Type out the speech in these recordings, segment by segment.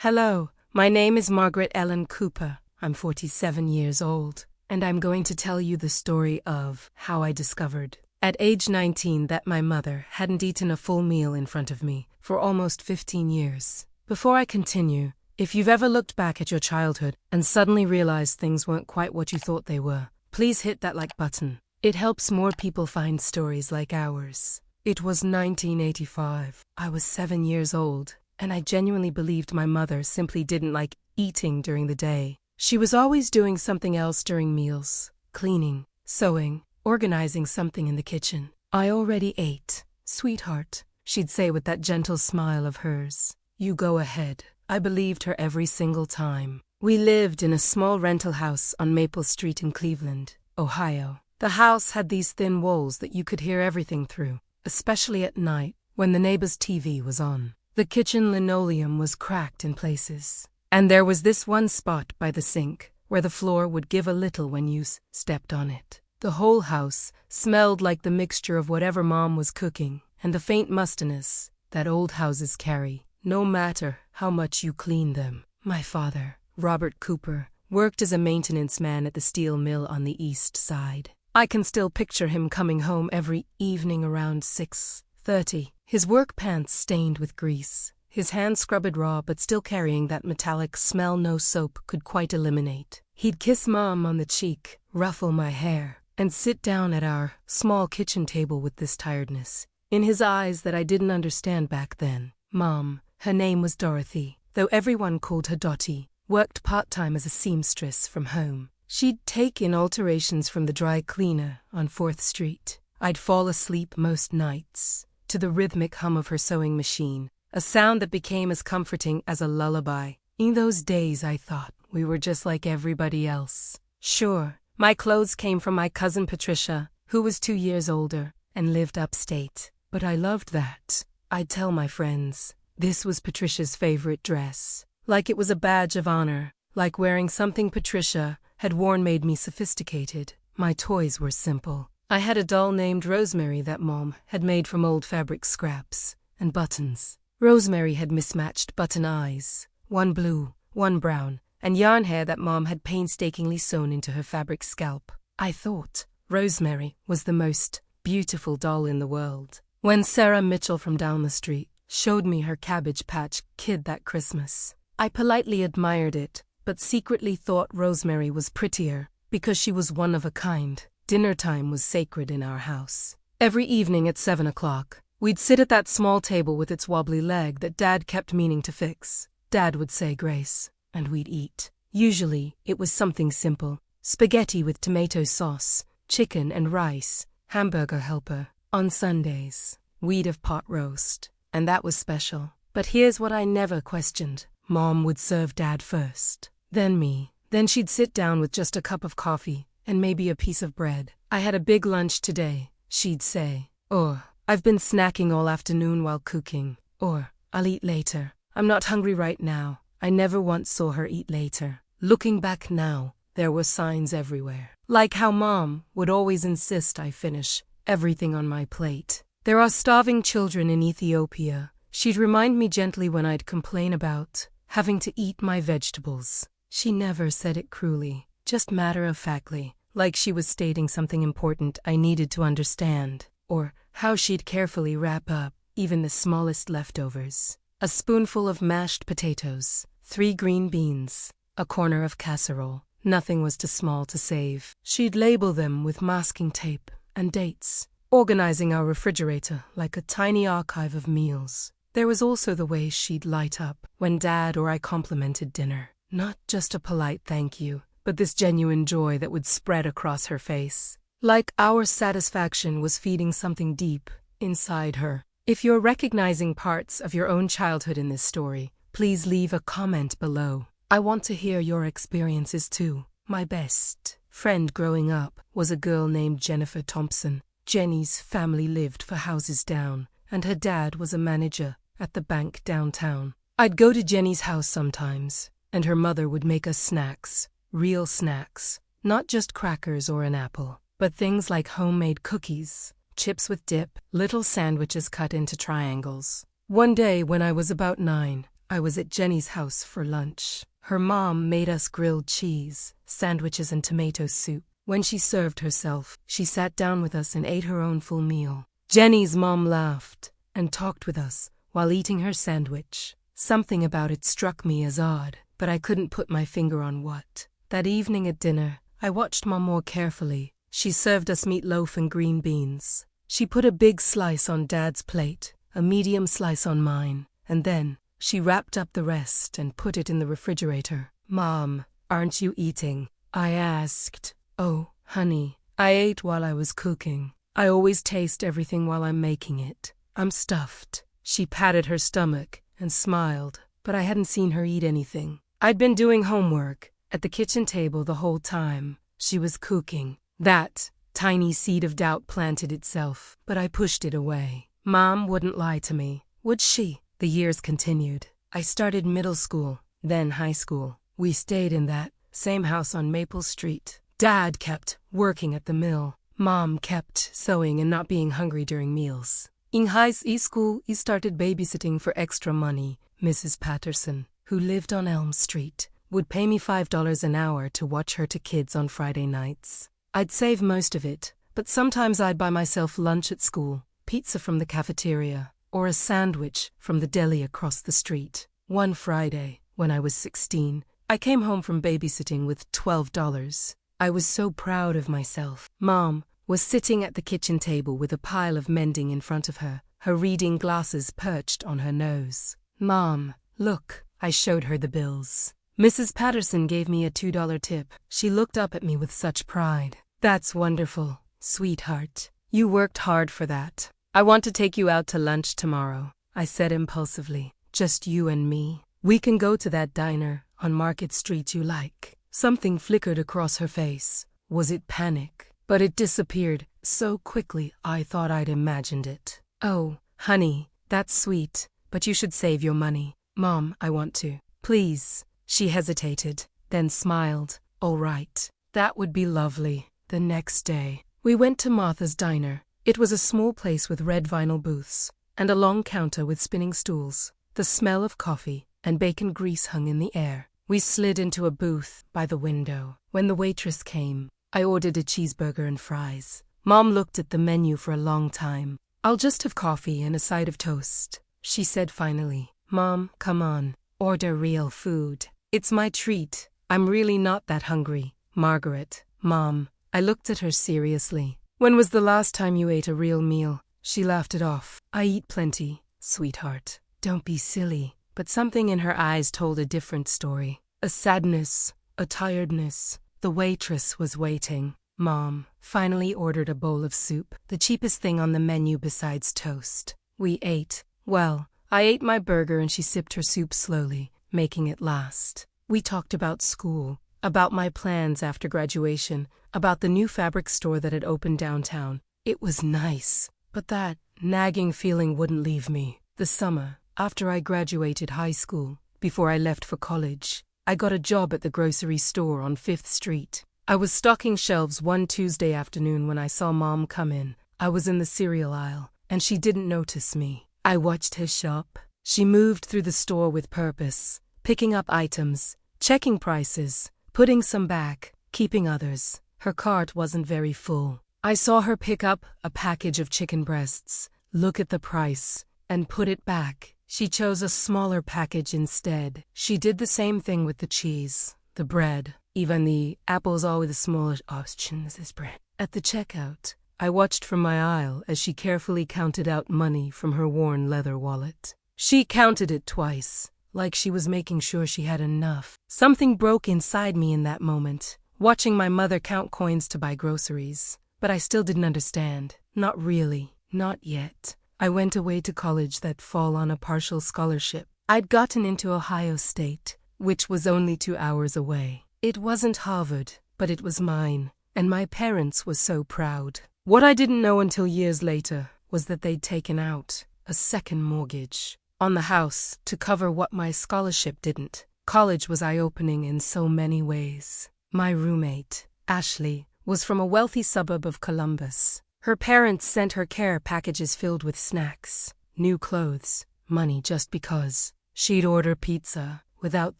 Hello, my name is Margaret Ellen Cooper. I'm 47 years old, and I'm going to tell you the story of how I discovered, at age 19, that my mother hadn't eaten a full meal in front of me for almost 15 years. Before I continue, if you've ever looked back at your childhood and suddenly realized things weren't quite what you thought they were, please hit that like button. It helps more people find stories like ours. It was 1985. I was 7 years old, and I genuinely believed my mother simply didn't like eating during the day. She was always doing something else during meals: cleaning, sewing, organizing something in the kitchen. "I already ate, sweetheart," she'd say with that gentle smile of hers. "You go ahead." I believed her every single time. We lived in a small rental house on Maple Street in Cleveland, Ohio. The house had these thin walls that you could hear everything through, especially at night when the neighbor's TV was on. The kitchen linoleum was cracked in places, and there was this one spot by the sink where the floor would give a little when you stepped on it. The whole house smelled like the mixture of whatever Mom was cooking and the faint mustiness that old houses carry, no matter how much you clean them. My father, Robert Cooper, worked as a maintenance man at the steel mill on the east side. I can still picture him coming home every evening around 6:30, his work pants stained with grease, his hands scrubbed raw but still carrying that metallic smell no soap could quite eliminate. He'd kiss Mom on the cheek, ruffle my hair, and sit down at our small kitchen table with this tiredness in his eyes that I didn't understand back then. Mom, her name was Dorothy, though everyone called her Dottie, worked part-time as a seamstress from home. She'd take in alterations from the dry cleaner on 4th Street. I'd fall asleep most nights to the rhythmic hum of her sewing machine, a sound that became as comforting as a lullaby. In those days, I thought we were just like everybody else. Sure, my clothes came from my cousin Patricia, who was 2 years older and lived upstate, but I loved that. I'd tell my friends this was Patricia's favorite dress, like it was a badge of honor, like wearing something Patricia had worn made me sophisticated. My toys were simple. I had a doll named Rosemary that Mom had made from old fabric scraps and buttons. Rosemary had mismatched button eyes, one blue, one brown, and yarn hair that Mom had painstakingly sewn into her fabric scalp. I thought Rosemary was the most beautiful doll in the world. When Sarah Mitchell from down the street showed me her Cabbage Patch Kid that Christmas, I politely admired it, but secretly thought Rosemary was prettier because she was one of a kind. Dinner time was sacred in our house. Every evening at 7 o'clock, we'd sit at that small table with its wobbly leg that Dad kept meaning to fix. Dad would say grace, and we'd eat. Usually, it was something simple: spaghetti with tomato sauce, chicken and rice, hamburger helper. On Sundays, we'd have pot roast, and that was special. But here's what I never questioned. Mom would serve Dad first, then me. Then she'd sit down with just a cup of coffee and maybe a piece of bread. "I had a big lunch today," she'd say. Or, "I've been snacking all afternoon while cooking." Or, "I'll eat later. I'm not hungry right now." I never once saw her eat later. Looking back now, there were signs everywhere. Like how Mom would always insist I finish everything on my plate. "There are starving children in Ethiopia," she'd remind me gently when I'd complain about having to eat my vegetables. She never said it cruelly, just matter-of-factly, like she was stating something important I needed to understand. Or how she'd carefully wrap up even the smallest leftovers: a spoonful of mashed potatoes, 3 green beans, a corner of casserole. Nothing was too small to save. She'd label them with masking tape and dates, organizing our refrigerator like a tiny archive of meals. There was also the way she'd light up when Dad or I complimented dinner. Not just a polite thank you, but this genuine joy that would spread across her face. Like our satisfaction was feeding something deep inside her. If you're recognizing parts of your own childhood in this story, please leave a comment below. I want to hear your experiences too. My best friend growing up was a girl named Jennifer Thompson. Jenny's family lived for houses down, and her dad was a manager at the bank downtown. I'd go to Jenny's house sometimes, and her mother would make us snacks, real snacks, not just crackers or an apple, but things like homemade cookies, chips with dip, little sandwiches cut into triangles. One day when I was about 9, I was at Jenny's house for lunch. Her mom made us grilled cheese, sandwiches and tomato soup. When she served herself, she sat down with us and ate her own full meal. Jenny's mom laughed and talked with us while eating her sandwich. Something about it struck me as odd, but I couldn't put my finger on what. That evening at dinner, I watched Mom more carefully. She served us meatloaf and green beans. She put a big slice on Dad's plate, a medium slice on mine, and then she wrapped up the rest and put it in the refrigerator. "Mom, aren't you eating?" I asked. "Oh, honey, I ate while I was cooking. I always taste everything while I'm making it. I'm stuffed." She patted her stomach and smiled, but I hadn't seen her eat anything. I'd been doing homework at the kitchen table the whole time she was cooking. That tiny seed of doubt planted itself, but I pushed it away. Mom wouldn't lie to me, would she? The years continued. I started middle school, then high school. We stayed in that same house on Maple Street. Dad kept working at the mill. Mom kept sewing and not being hungry during meals. In high school, I started babysitting for extra money. Mrs. Patterson, who lived on Elm Street, would pay me $5 an hour to watch her to kids on Friday nights. I'd save most of it, but sometimes I'd buy myself lunch at school, pizza from the cafeteria, or a sandwich from the deli across the street. One Friday, when I was 16, I came home from babysitting with $12. I was so proud of myself. Mom was sitting at the kitchen table with a pile of mending in front of her, her reading glasses perched on her nose. "Mom, look," I showed her the bills. Mrs. Patterson gave me a $2 tip. She looked up at me with such pride. "That's wonderful, sweetheart. You worked hard for that. I want to take you out to lunch tomorrow," I said impulsively. "Just you and me. We can go to that diner on Market Street you like." Something flickered across her face. Was it panic? But it disappeared so quickly I thought I'd imagined it. "Oh, honey, that's sweet, but you should save your money." "Mom, I want to." "Please." She hesitated, then smiled. "All right. That would be lovely." The next day, we went to Martha's Diner. It was a small place with red vinyl booths and a long counter with spinning stools. The smell of coffee and bacon grease hung in the air. We slid into a booth by the window. When the waitress came, I ordered a cheeseburger and fries. Mom looked at the menu for a long time. "I'll just have coffee and a side of toast," she said finally. "Mom, come on. Order real food. It's my treat. I'm really not that hungry." "Margaret." "Mom." I looked at her seriously. "When was the last time you ate a real meal?" She laughed it off. "I eat plenty, sweetheart." "Don't be silly." But something in her eyes told a different story. A sadness, a tiredness. The waitress was waiting. Mom finally ordered a bowl of soup, the cheapest thing on the menu besides toast. We ate. Well, I ate my burger and she sipped her soup slowly, making it last. We talked about school, about my plans after graduation, about the new fabric store that had opened downtown. It was nice, but that nagging feeling wouldn't leave me. The summer, after I graduated high school, before I left for college, I got a job at the grocery store on 5th Street. I was stocking shelves one Tuesday afternoon when I saw Mom come in. I was in the cereal aisle, and she didn't notice me. I watched her shop. She moved through the store with purpose, picking up items, checking prices, putting some back, keeping others. Her cart wasn't very full. I saw her pick up a package of chicken breasts, look at the price, and put it back. She chose a smaller package instead. She did the same thing with the cheese, the bread, even the apples, all with the smaller options as bread. At the checkout, I watched from my aisle as she carefully counted out money from her worn leather wallet. She counted it twice, like she was making sure she had enough. Something broke inside me in that moment, watching my mother count coins to buy groceries. But I still didn't understand. Not really. Not yet. I went away to college that fall on a partial scholarship. I'd gotten into Ohio State, which was only 2 hours away. It wasn't Harvard, but it was mine, and my parents were so proud. What I didn't know until years later was that they'd taken out a second mortgage on the house to cover what my scholarship didn't. College was eye-opening in so many ways. My roommate, Ashley, was from a wealthy suburb of Columbus. Her parents sent her care packages filled with snacks, new clothes, money just because. She'd order pizza without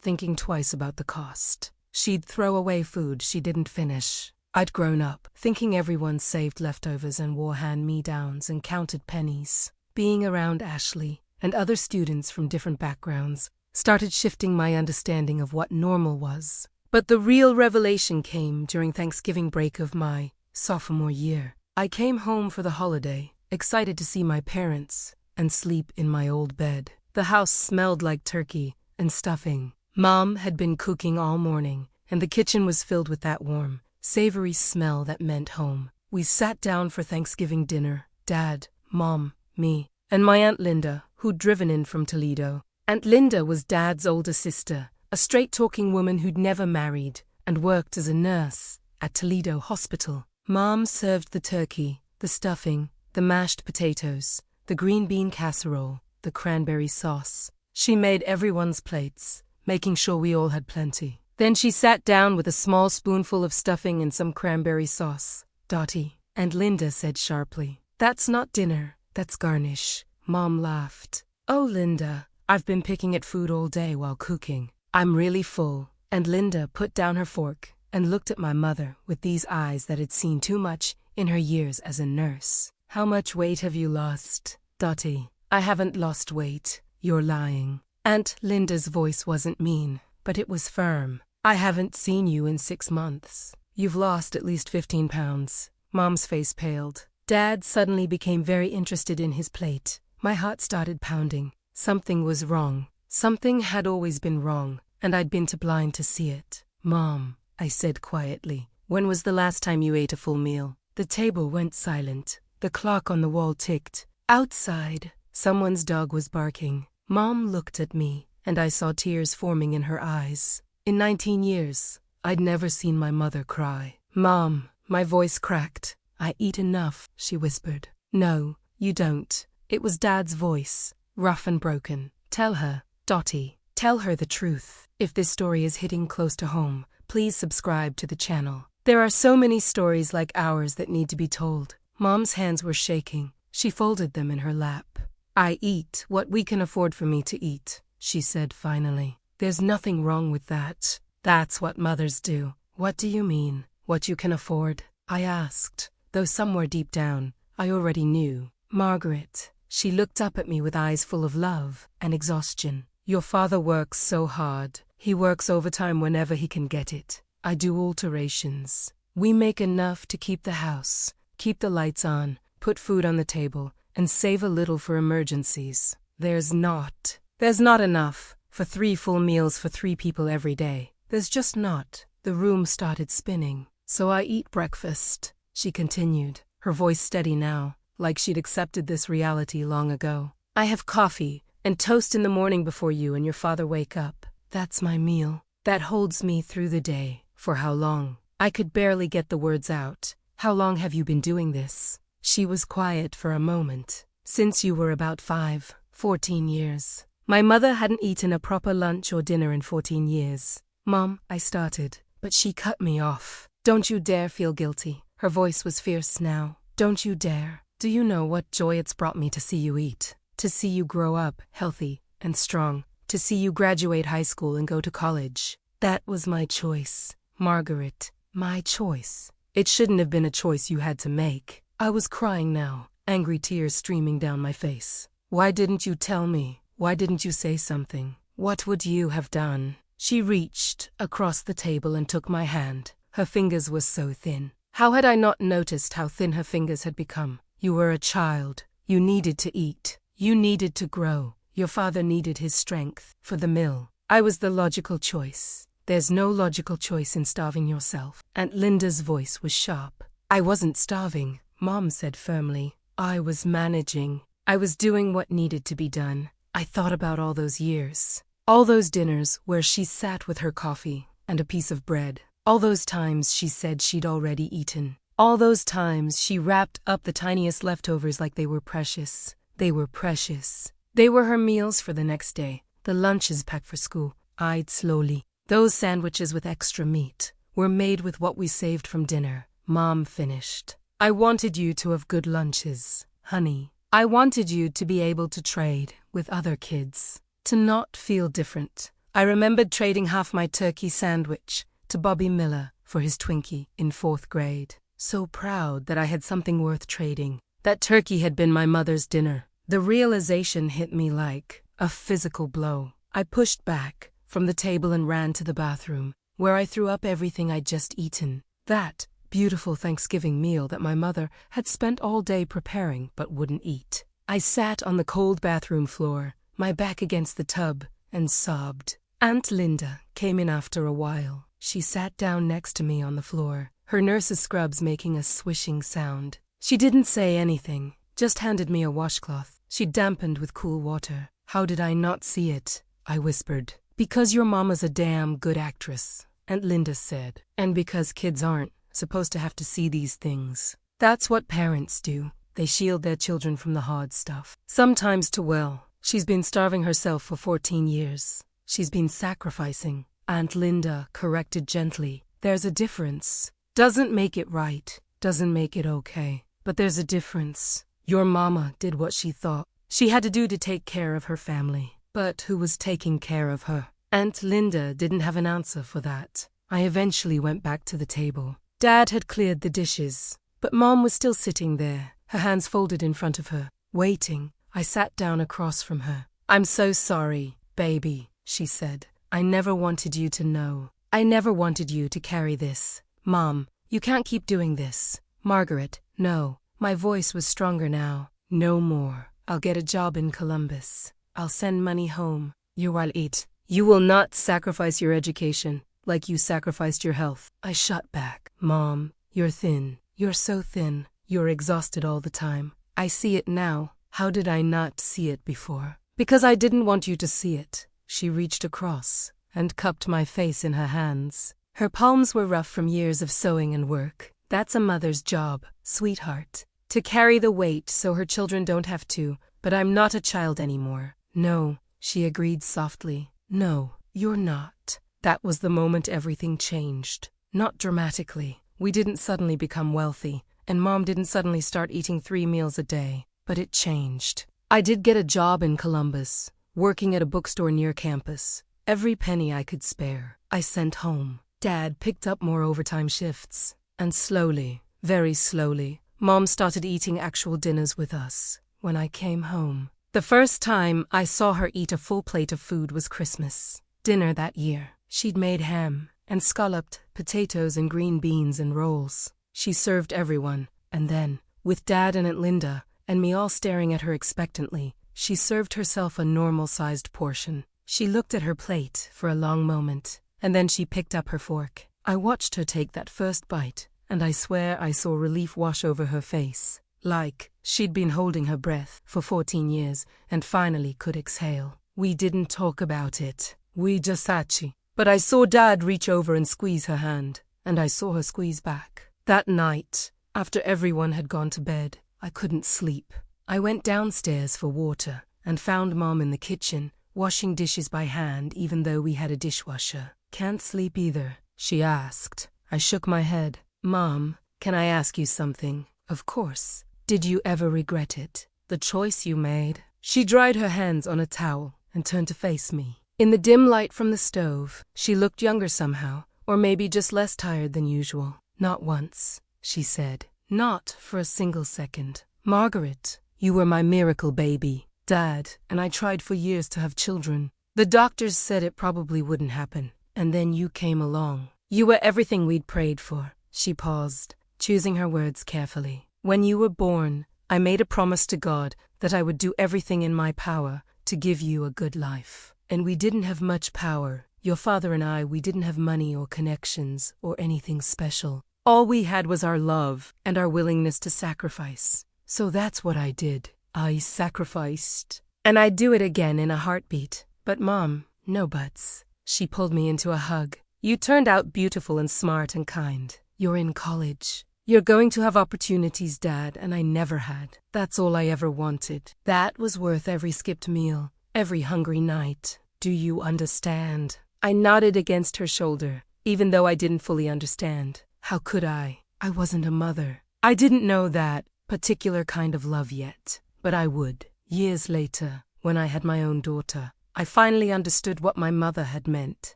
thinking twice about the cost. She'd throw away food she didn't finish. I'd grown up thinking everyone saved leftovers and wore hand-me-downs and counted pennies. Being around Ashley and other students from different backgrounds started shifting my understanding of what normal was. But the real revelation came during Thanksgiving break of my sophomore year. I came home for the holiday, excited to see my parents and sleep in my old bed. The house smelled like turkey and stuffing. Mom had been cooking all morning, and the kitchen was filled with that warm, savory smell that meant home. We sat down for Thanksgiving dinner, Dad, Mom, me, and my Aunt Linda, who'd driven in from Toledo. Aunt Linda was Dad's older sister, a straight-talking woman who'd never married and worked as a nurse at Toledo Hospital. Mom served the turkey, the stuffing, the mashed potatoes, the green bean casserole, the cranberry sauce. She made everyone's plates, making sure we all had plenty. Then she sat down with a small spoonful of stuffing and some cranberry sauce. Dottie, and Linda said sharply, "That's not dinner, that's garnish." Mom laughed. "Oh, Linda, I've been picking at food all day while cooking. I'm really full." And Linda put down her fork and looked at my mother with these eyes that had seen too much in her years as a nurse. "How much weight have you lost?" "Dottie, I haven't lost weight. You're lying." Aunt Linda's voice wasn't mean, but it was firm. "I haven't seen you in 6 months. You've lost at least 15 pounds. Mom's face paled. Dad suddenly became very interested in his plate. My heart started pounding. Something was wrong. Something had always been wrong, and I'd been too blind to see it. "Mom," I said quietly, "when was the last time you ate a full meal?" The table went silent. The clock on the wall ticked. Outside, someone's dog was barking. Mom looked at me, and I saw tears forming in her eyes. In 19 years, I'd never seen my mother cry. "Mom," my voice cracked. "I eat enough," she whispered. "No, you don't." It was Dad's voice, rough and broken. "Tell her, Dottie, tell her the truth." If this story is hitting close to home, please subscribe to the channel. There are so many stories like ours that need to be told. Mom's hands were shaking. She folded them in her lap. "I eat what we can afford for me to eat," she said finally. "There's nothing wrong with that. That's what mothers do." "What do you mean, what you can afford?" I asked, though somewhere deep down, I already knew. "Margaret," she looked up at me with eyes full of love and exhaustion. "Your father works so hard. He works overtime whenever he can get it. I do alterations. We make enough to keep the house, keep the lights on, put food on the table, and save a little for emergencies. There's not enough for 3 full meals for 3 people every day. There's just not." The room started spinning. "So I eat breakfast," she continued, her voice steady now, like she'd accepted this reality long ago. "I have coffee and toast in the morning before you and your father wake up. That's my meal. That holds me through the day." "For how long?" I could barely get the words out. "How long have you been doing this?" She was quiet for a moment. "Since you were about 5, 14 years. My mother hadn't eaten a proper lunch or dinner in 14 years. "Mom," I started, but she cut me off. "Don't you dare feel guilty." Her voice was fierce now. "Don't you dare. Do you know what joy it's brought me to see you eat? To see you grow up healthy and strong. To see you graduate high school and go to college. That was my choice, Margaret. My choice. It shouldn't have been a choice you had to make." I was crying now, angry tears streaming down my face. "Why didn't you tell me? Why didn't you say something? What would you have done?" She reached across the table and took my hand. Her fingers were so thin. How had I not noticed how thin her fingers had become? "You were a child. You needed to eat. You needed to grow. Your father needed his strength for the mill. I was the logical choice. There's no logical choice in starving yourself." Aunt Linda's voice was sharp. "I wasn't starving," Mom said firmly. "I was managing. I was doing what needed to be done." I thought about all those years. All those dinners where she sat with her coffee and a piece of bread. All those times she said she'd already eaten. All those times she wrapped up the tiniest leftovers like they were precious. They were precious. They were her meals for the next day. The lunches packed for school. Eyed slowly. "Those sandwiches with extra meat were made with what we saved from dinner," Mom finished. "I wanted you to have good lunches, honey. I wanted you to be able to trade with other kids." to not feel different. I remembered trading half my turkey sandwich to Bobby Miller for his Twinkie in 4th grade. So proud that I had something worth trading. That turkey had been my mother's dinner. The realization hit me like a physical blow. I pushed back from the table and ran to the bathroom, where I threw up everything I'd just eaten. That beautiful Thanksgiving meal that my mother had spent all day preparing but wouldn't eat. I sat on the cold bathroom floor, my back against the tub, and sobbed. Aunt Linda came in after a while. She sat down next to me on the floor, her nurse's scrubs making a swishing sound. She didn't say anything, just handed me a washcloth. She dampened with cool water. "How did I not see it?" I whispered. "Because your mama's a damn good actress," Aunt Linda said. "And because kids aren't supposed to have to see these things. That's what parents do. They shield their children from the hard stuff. Sometimes to well. She's been starving herself for 14 years. She's been sacrificing." Aunt Linda corrected gently. "There's a difference. Doesn't make it right. Doesn't make it okay. But there's a difference. Your mama did what she thought she had to do to take care of her family. But who was taking care of her?" Aunt Linda didn't have an answer for that. I eventually went back to the table. Dad had cleared the dishes, but Mom was still sitting there, her hands folded in front of her, waiting. I sat down across from her. "I'm so sorry, baby," she said. "I never wanted you to know. I never wanted you to carry this. Mom, you can't keep doing this. Margaret, no." My voice was stronger now. "No more. I'll get a job in Columbus. I'll send money home. You will eat. You will not sacrifice your education like you sacrificed your health." I shot back. "Mom, you're thin. You're so thin. You're exhausted all the time. I see it now. How did I not see it before?" "Because I didn't want you to see it." She reached across and cupped my face in her hands. Her palms were rough from years of sewing and work. "That's a mother's job, sweetheart. To carry the weight so her children don't have to, but I'm not a child anymore." "No," she agreed softly. "No, you're not." That was the moment everything changed. Not dramatically. We didn't suddenly become wealthy, and Mom didn't suddenly start eating 3 meals a day. But it changed. I did get a job in Columbus, working at a bookstore near campus. Every penny I could spare, I sent home. Dad picked up more overtime shifts. And slowly, very slowly, Mom started eating actual dinners with us. When I came home, the first time I saw her eat a full plate of food was Christmas dinner that year. She'd made ham and scalloped potatoes and green beans and rolls. She served everyone, and then, with Dad and Aunt Linda and me all staring at her expectantly, she served herself a normal-sized portion. She looked at her plate for a long moment, and then she picked up her fork. I watched her take that first bite, and I swear I saw relief wash over her face, like she'd been holding her breath for 14 years and finally could exhale. We didn't talk about it. We just sat. But I saw Dad reach over and squeeze her hand, and I saw her squeeze back. That night, after everyone had gone to bed, I couldn't sleep. I went downstairs for water and found Mom in the kitchen, washing dishes by hand even though we had a dishwasher. "Can't sleep either?" she asked. I shook my head. "Mom, can I ask you something?" "Of course." "Did you ever regret it? The choice you made?" She dried her hands on a towel and turned to face me. In the dim light from the stove, she looked younger somehow, or maybe just less tired than usual. "Not once," she said. "Not for a single second. Margaret, you were my miracle baby. Dad and I tried for years to have children. The doctors said it probably wouldn't happen. And then you came along. You were everything we'd prayed for." She paused, choosing her words carefully. "When you were born, I made a promise to God that I would do everything in my power to give you a good life. And we didn't have much power. Your father and I, we didn't have money or connections or anything special. All we had was our love and our willingness to sacrifice. So that's what I did. I sacrificed. And I'd do it again in a heartbeat. But Mom, no buts." She pulled me into a hug. "You turned out beautiful and smart and kind. You're in college. You're going to have opportunities, Dad, and I never had. That's all I ever wanted. That was worth every skipped meal, every hungry night. Do you understand?" I nodded against her shoulder, even though I didn't fully understand. How could I? I wasn't a mother. I didn't know that particular kind of love yet. But I would. Years later, when I had my own daughter, I finally understood what my mother had meant.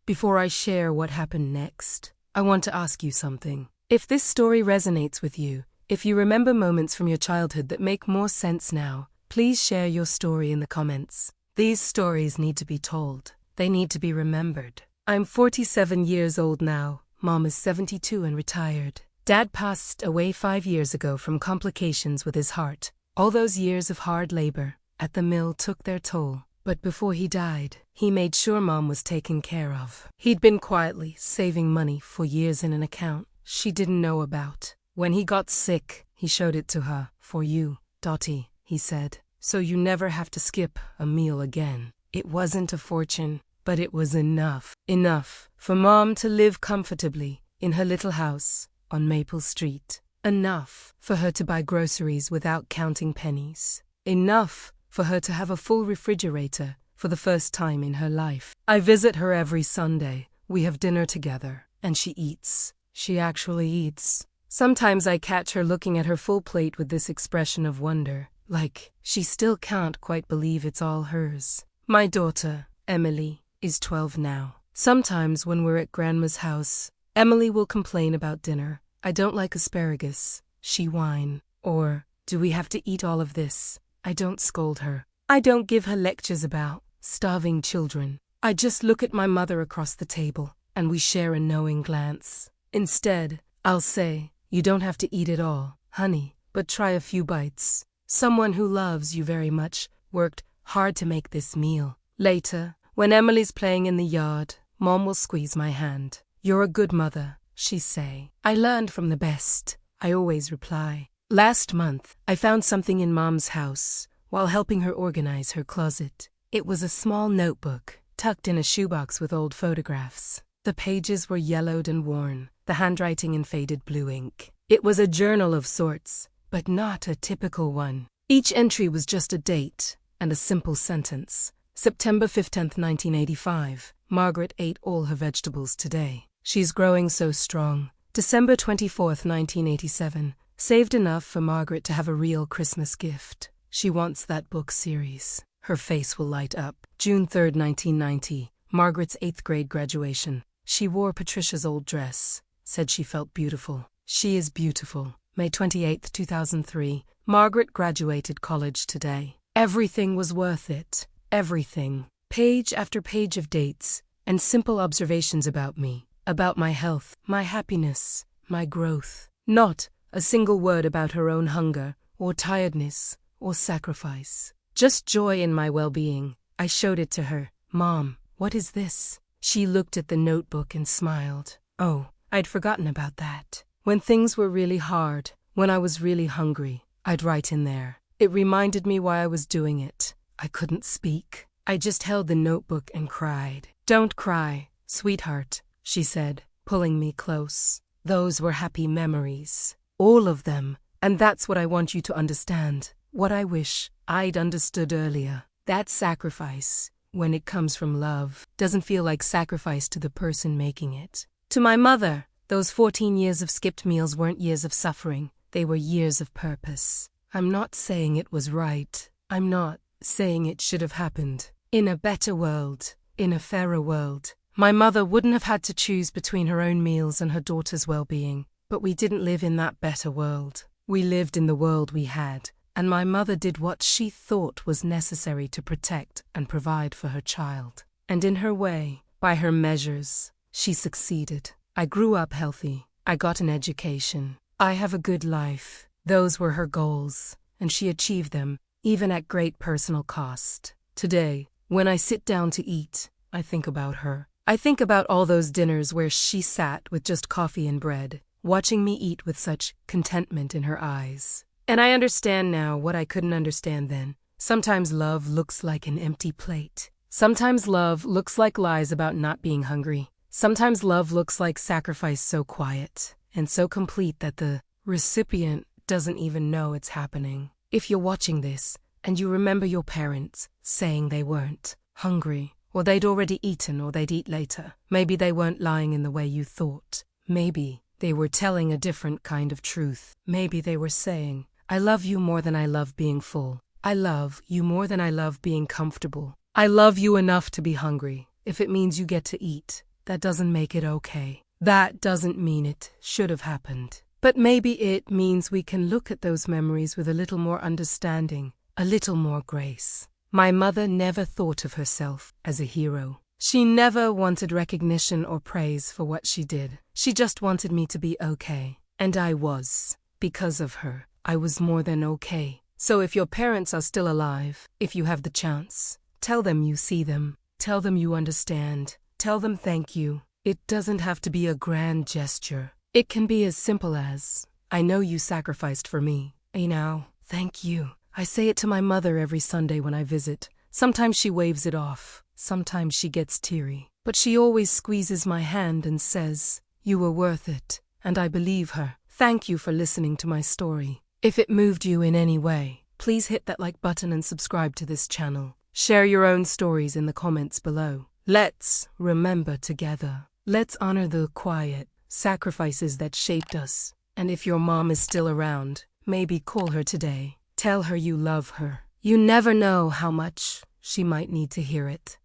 Before I share what happened next, I want to ask you something. If this story resonates with you, if you remember moments from your childhood that make more sense now, please share your story in the comments. These stories need to be told. They need to be remembered. I'm 47 years old now. Mom is 72 and retired. Dad passed away 5 years ago from complications with his heart. All those years of hard labor at the mill took their toll. But before he died, he made sure Mom was taken care of. He'd been quietly saving money for years in an account she didn't know about. When he got sick, he showed it to her. For you, Dottie, he said, so you never have to skip a meal again. It wasn't a fortune, but it was enough. Enough for Mom to live comfortably in her little house on Maple Street. Enough for her to buy groceries without counting pennies. Enough for her to have a full refrigerator for the first time in her life. I visit her every Sunday. We have dinner together, and she eats. She actually eats. Sometimes I catch her looking at her full plate with this expression of wonder, like she still can't quite believe it's all hers. My daughter, Emily, is 12 now. Sometimes when we're at Grandma's house, Emily will complain about dinner. I don't like asparagus, she whine. Or, do we have to eat all of this? I don't scold her. I don't give her lectures about starving children. I just look at my mother across the table, and we share a knowing glance. Instead, I'll say, you don't have to eat it all, honey, but try a few bites. Someone who loves you very much worked hard to make this meal. Later, when Emily's playing in the yard, Mom will squeeze my hand. You're a good mother, she say. I learned from the best, I always reply. Last month, I found something in Mom's house while helping her organize her closet. It was a small notebook tucked in a shoebox with old photographs. The pages were yellowed and worn, the handwriting in faded blue ink. It was a journal of sorts, but not a typical one. Each entry was just a date and a simple sentence. September 15th, 1985. Margaret ate all her vegetables today. She's growing so strong. December 24th, 1987. Saved enough for Margaret to have a real Christmas gift. She wants that book series. Her face will light up. June 3rd, 1990. Margaret's 8th grade graduation. She wore Patricia's old dress. Said she felt beautiful. She is beautiful. May 28th, 2003. Margaret graduated college today. Everything was worth it. Everything. Page after page of dates and simple observations about me, about my health, my happiness, my growth. Not a single word about her own hunger, or tiredness, or sacrifice. Just joy in my well-being. I showed it to her. Mom, what is this? She looked at the notebook and smiled. Oh, I'd forgotten about that. When things were really hard, when I was really hungry, I'd write in there. It reminded me why I was doing it. I couldn't speak. I just held the notebook and cried. Don't cry, sweetheart, she said, pulling me close. Those were happy memories. All of them. And that's what I want you to understand. What I wish I'd understood earlier. That sacrifice, when it comes from love, doesn't feel like sacrifice to the person making it. To my mother, those 14 years of skipped meals weren't years of suffering. They were years of purpose. I'm not saying it was right. I'm not saying it should have happened. In a better world, in a fairer world, my mother wouldn't have had to choose between her own meals and her daughter's well-being. But we didn't live in that better world. We lived in the world we had, and my mother did what she thought was necessary to protect and provide for her child. And in her way, by her measures, she succeeded. I grew up healthy. I got an education. I have a good life. Those were her goals, and she achieved them, even at great personal cost. Today, when I sit down to eat, I think about her. I think about all those dinners where she sat with just coffee and bread, watching me eat with such contentment in her eyes. And I understand now what I couldn't understand then. Sometimes love looks like an empty plate. Sometimes love looks like lies about not being hungry. Sometimes love looks like sacrifice so quiet and so complete that the recipient doesn't even know it's happening. If you're watching this and you remember your parents saying they weren't hungry, or they'd already eaten or they'd eat later, maybe they weren't lying in the way you thought. Maybe they were telling a different kind of truth. Maybe they were saying, I love you more than I love being full. I love you more than I love being comfortable. I love you enough to be hungry. If it means you get to eat, that doesn't make it okay. That doesn't mean it should have happened. But maybe it means we can look at those memories with a little more understanding, a little more grace. My mother never thought of herself as a hero. She never wanted recognition or praise for what she did. She just wanted me to be okay. And I was. Because of her, I was more than okay. So if your parents are still alive, if you have the chance, tell them you see them. Tell them you understand. Tell them thank you. It doesn't have to be a grand gesture. It can be as simple as, I know you sacrificed for me. Now, thank you. I say it to my mother every Sunday when I visit. Sometimes she waves it off. Sometimes she gets teary. But she always squeezes my hand and says, you were worth it. And I believe her. Thank you for listening to my story. If it moved you in any way, please hit that like button and subscribe to this channel. Share your own stories in the comments below. Let's remember together. Let's honor the quiet sacrifices that shaped us. And if your mom is still around, maybe call her today. Tell her you love her. You never know how much she might need to hear it.